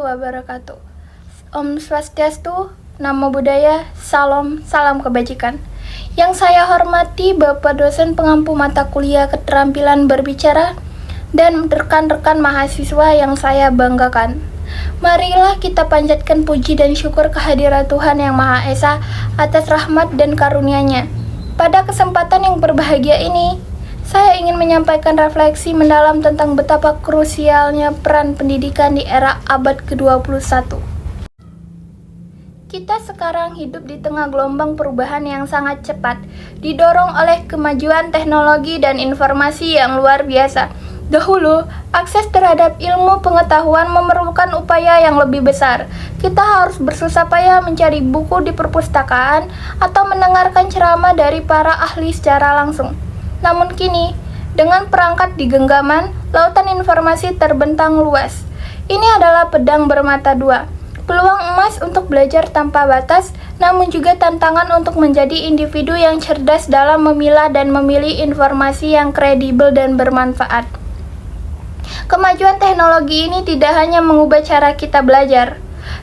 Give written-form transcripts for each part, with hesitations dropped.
wabarakatuh. Om Swastiastu, Namo Buddhaya, Salam kebajikan. Yang saya hormati Bapak dosen pengampu mata kuliah keterampilan berbicara dan rekan-rekan mahasiswa yang saya banggakan. Marilah kita panjatkan puji dan syukur kehadirat Tuhan Yang Maha Esa atas rahmat dan karunia-Nya. Pada kesempatan yang berbahagia ini, saya ingin menyampaikan refleksi mendalam tentang betapa krusialnya peran pendidikan di era abad ke-21. Kita sekarang hidup di tengah gelombang perubahan yang sangat cepat, didorong oleh kemajuan teknologi dan informasi yang luar biasa. Dahulu, akses terhadap ilmu pengetahuan memerlukan upaya yang lebih besar. Kita harus bersusah payah mencari buku di perpustakaan atau mendengarkan ceramah dari para ahli secara langsung. Namun kini, dengan perangkat di genggaman, lautan informasi terbentang luas. Ini adalah pedang bermata dua. Peluang emas untuk belajar tanpa batas, namun juga tantangan untuk menjadi individu yang cerdas dalam memilah dan memilih informasi yang kredibel dan bermanfaat. Kemajuan teknologi ini tidak hanya mengubah cara kita belajar,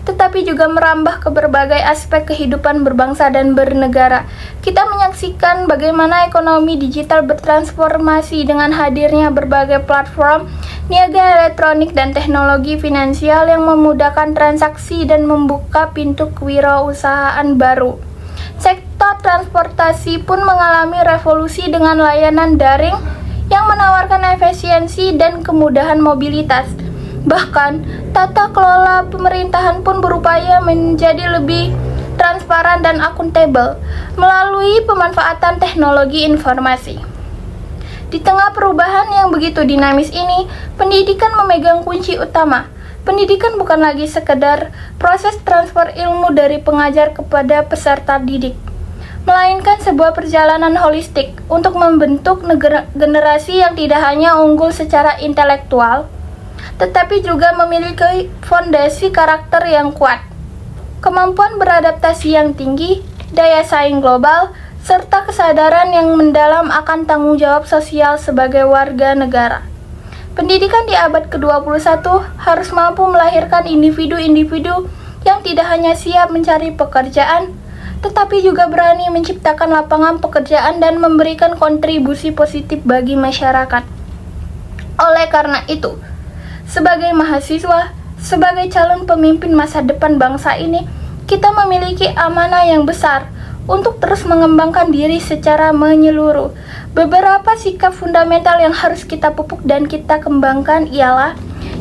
tetapi juga merambah ke berbagai aspek kehidupan berbangsa dan bernegara. Kita menyaksikan bagaimana ekonomi digital bertransformasi dengan hadirnya berbagai platform, niaga elektronik dan teknologi finansial yang memudahkan transaksi dan membuka pintu kewirausahaan baru. Sektor transportasi pun mengalami revolusi dengan layanan daring yang menawarkan efisiensi dan kemudahan mobilitas. Bahkan, tata kelola pemerintahan pun berupaya menjadi lebih transparan dan akuntabel melalui pemanfaatan teknologi informasi. Di tengah perubahan yang begitu dinamis ini, pendidikan memegang kunci utama. Pendidikan bukan lagi sekedar proses transfer ilmu dari pengajar kepada peserta didik, melainkan sebuah perjalanan holistik untuk membentuk generasi yang tidak hanya unggul secara intelektual, tetapi juga memiliki fondasi karakter yang kuat, kemampuan beradaptasi yang tinggi, daya saing global, serta kesadaran yang mendalam akan tanggung jawab sosial sebagai warga negara. Pendidikan di abad ke-21 harus mampu melahirkan individu-individu yang tidak hanya siap mencari pekerjaan, tetapi juga berani menciptakan lapangan pekerjaan dan memberikan kontribusi positif bagi masyarakat. Oleh karena itu, sebagai mahasiswa, sebagai calon pemimpin masa depan bangsa ini, kita memiliki amanah yang besar untuk terus mengembangkan diri secara menyeluruh. Beberapa sikap fundamental yang harus kita pupuk dan kita kembangkan ialah: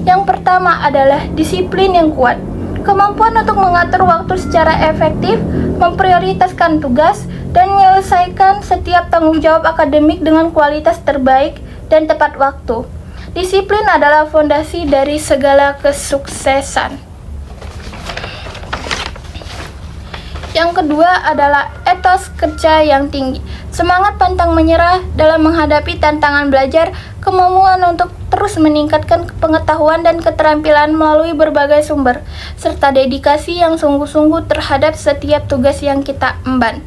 yang pertama adalah disiplin yang kuat, kemampuan untuk mengatur waktu secara efektif, memprioritaskan tugas, dan menyelesaikan setiap tanggung jawab akademik dengan kualitas terbaik dan tepat waktu. Disiplin adalah fondasi dari segala kesuksesan. Yang kedua adalah etos kerja yang tinggi. Semangat pantang menyerah dalam menghadapi tantangan belajar, kemampuan untuk terus meningkatkan pengetahuan dan keterampilan melalui berbagai sumber, serta dedikasi yang sungguh-sungguh terhadap setiap tugas yang kita emban.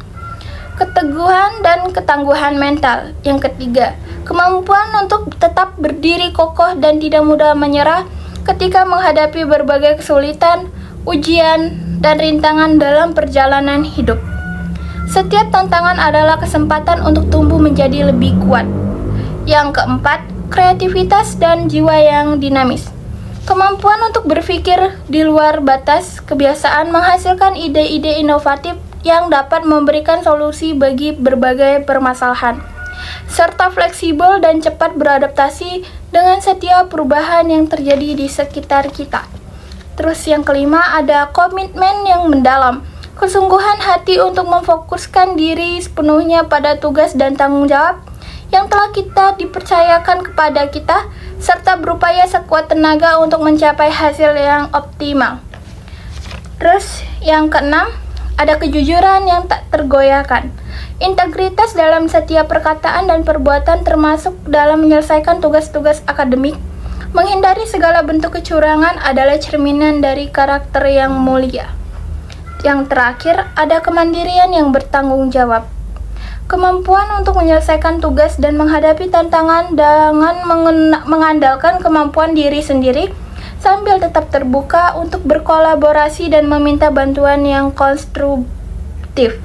Keteguhan dan ketangguhan mental. Yang ketiga, kemampuan untuk tetap berdiri kokoh dan tidak mudah menyerah ketika menghadapi berbagai kesulitan, ujian, dan rintangan dalam perjalanan hidup. Setiap tantangan adalah kesempatan untuk tumbuh menjadi lebih kuat. Yang keempat, kreativitas dan jiwa yang dinamis. Kemampuan untuk berpikir di luar batas kebiasaan menghasilkan ide-ide inovatif yang dapat memberikan solusi bagi berbagai permasalahan, serta fleksibel dan cepat beradaptasi dengan setiap perubahan yang terjadi di sekitar kita. Terus yang kelima ada komitmen yang mendalam, kesungguhan hati untuk memfokuskan diri sepenuhnya pada tugas dan tanggung jawab yang telah kita dipercayakan kepada kita, serta berupaya sekuat tenaga untuk mencapai hasil yang optimal. Terus yang keenam, ada kejujuran yang tak tergoyahkan. Integritas dalam setiap perkataan dan perbuatan termasuk dalam menyelesaikan tugas-tugas akademik. Menghindari segala bentuk kecurangan adalah cerminan dari karakter yang mulia. Yang terakhir, ada kemandirian yang bertanggung jawab. Kemampuan untuk menyelesaikan tugas dan menghadapi tantangan dengan mengandalkan kemampuan diri sendiri, sambil tetap terbuka untuk berkolaborasi dan meminta bantuan yang konstruktif.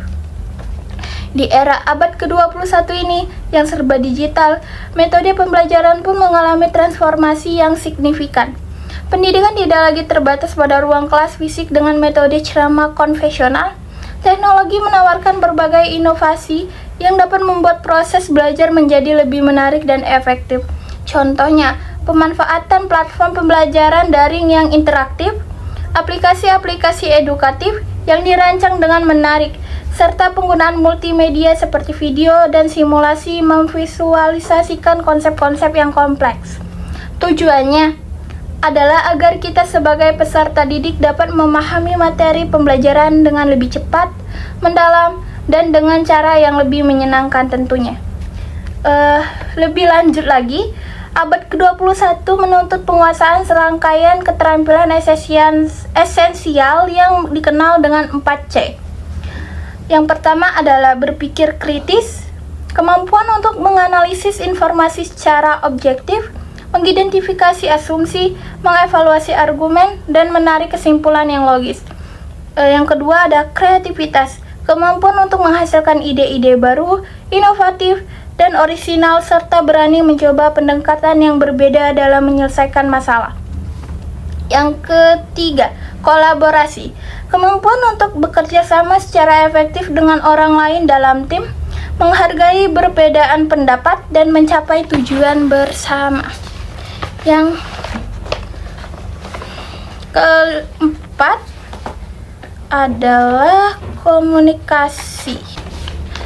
Di era abad ke-21 ini yang serba digital, metode pembelajaran pun mengalami transformasi yang signifikan. Pendidikan tidak lagi terbatas pada ruang kelas fisik dengan metode ceramah konvensional. Teknologi menawarkan berbagai inovasi yang dapat membuat proses belajar menjadi lebih menarik dan efektif. Contohnya, pemanfaatan platform pembelajaran daring yang interaktif, aplikasi-aplikasi edukatif yang dirancang dengan menarik, serta penggunaan multimedia seperti video dan simulasi memvisualisasikan konsep-konsep yang kompleks. Tujuannya adalah agar kita sebagai peserta didik dapat memahami materi pembelajaran dengan lebih cepat, mendalam, dan dengan cara yang lebih menyenangkan tentunya. Lebih lanjut lagi, abad ke-21 menuntut penguasaan serangkaian keterampilan esensial yang dikenal dengan 4C. Yang pertama adalah berpikir kritis, kemampuan untuk menganalisis informasi secara objektif, mengidentifikasi asumsi, mengevaluasi argumen, dan menarik kesimpulan yang logis. Yang kedua ada kreativitas, kemampuan untuk menghasilkan ide-ide baru, inovatif, dan orisinal, serta berani mencoba pendekatan yang berbeda dalam menyelesaikan masalah. Yang ketiga, kolaborasi, kemampuan untuk bekerja sama secara efektif dengan orang lain dalam tim, menghargai perbedaan pendapat, dan mencapai tujuan bersama. Yang keempat adalah komunikasi,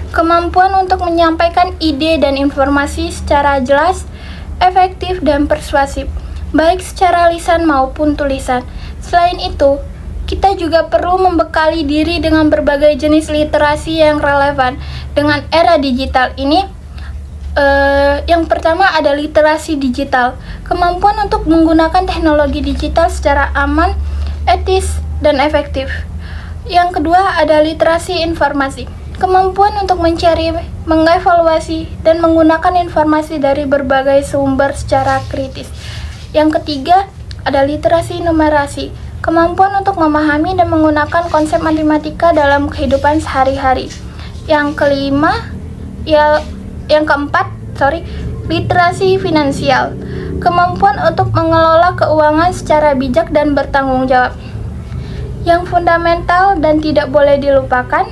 kemampuan untuk menyampaikan ide dan informasi secara jelas, efektif, dan persuasif, baik secara lisan maupun tulisan. Selain itu, kita juga perlu membekali diri dengan berbagai jenis literasi yang relevan dengan era digital ini. Yang pertama ada literasi digital, kemampuan untuk menggunakan teknologi digital secara aman, etis, dan efektif. Yang kedua ada literasi informasi, kemampuan untuk mencari, mengevaluasi, dan menggunakan informasi dari berbagai sumber secara kritis. Yang ketiga ada literasi numerasi, kemampuan untuk memahami dan menggunakan konsep matematika dalam kehidupan sehari-hari. Yang keempat, literasi finansial, kemampuan untuk mengelola keuangan secara bijak dan bertanggung jawab. Yang fundamental dan tidak boleh dilupakan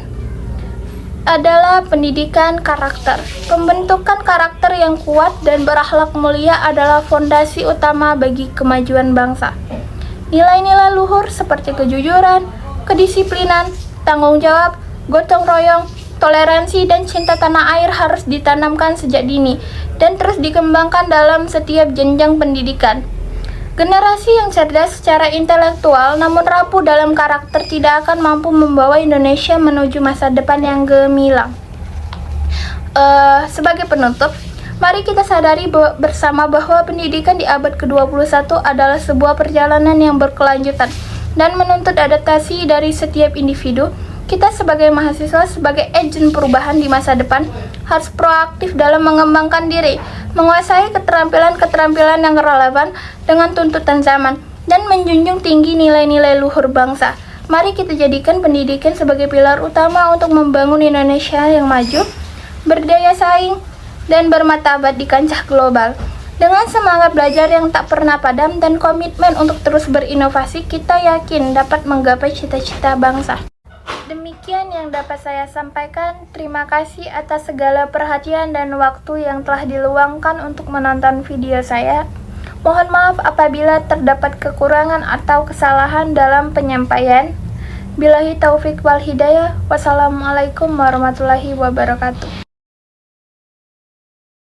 adalah pendidikan karakter. Pembentukan karakter yang kuat dan berakhlak mulia adalah fondasi utama bagi kemajuan bangsa. Nilai-nilai luhur seperti kejujuran, kedisiplinan, tanggung jawab, gotong royong, toleransi, dan cinta tanah air harus ditanamkan sejak dini dan terus dikembangkan dalam setiap jenjang pendidikan. Generasi yang cerdas secara intelektual namun rapuh dalam karakter tidak akan mampu membawa Indonesia menuju masa depan yang gemilang. Sebagai penutup, mari kita sadari bersama bahwa pendidikan di abad ke-21 adalah sebuah perjalanan yang berkelanjutan dan menuntut adaptasi dari setiap individu. Kita sebagai mahasiswa, sebagai agen perubahan di masa depan, harus proaktif dalam mengembangkan diri, menguasai keterampilan-keterampilan yang relevan dengan tuntutan zaman, dan menjunjung tinggi nilai-nilai luhur bangsa. Mari kita jadikan pendidikan sebagai pilar utama untuk membangun Indonesia yang maju, berdaya saing, dan bermartabat di kancah global. Dengan semangat belajar yang tak pernah padam dan komitmen untuk terus berinovasi, kita yakin dapat menggapai cita-cita bangsa. Demikian yang dapat saya sampaikan. Terima kasih atas segala perhatian dan waktu yang telah diluangkan untuk menonton video saya. Mohon maaf apabila terdapat kekurangan atau kesalahan dalam penyampaian. Billahi taufik wal hidayah. Wassalamualaikum warahmatullahi wabarakatuh.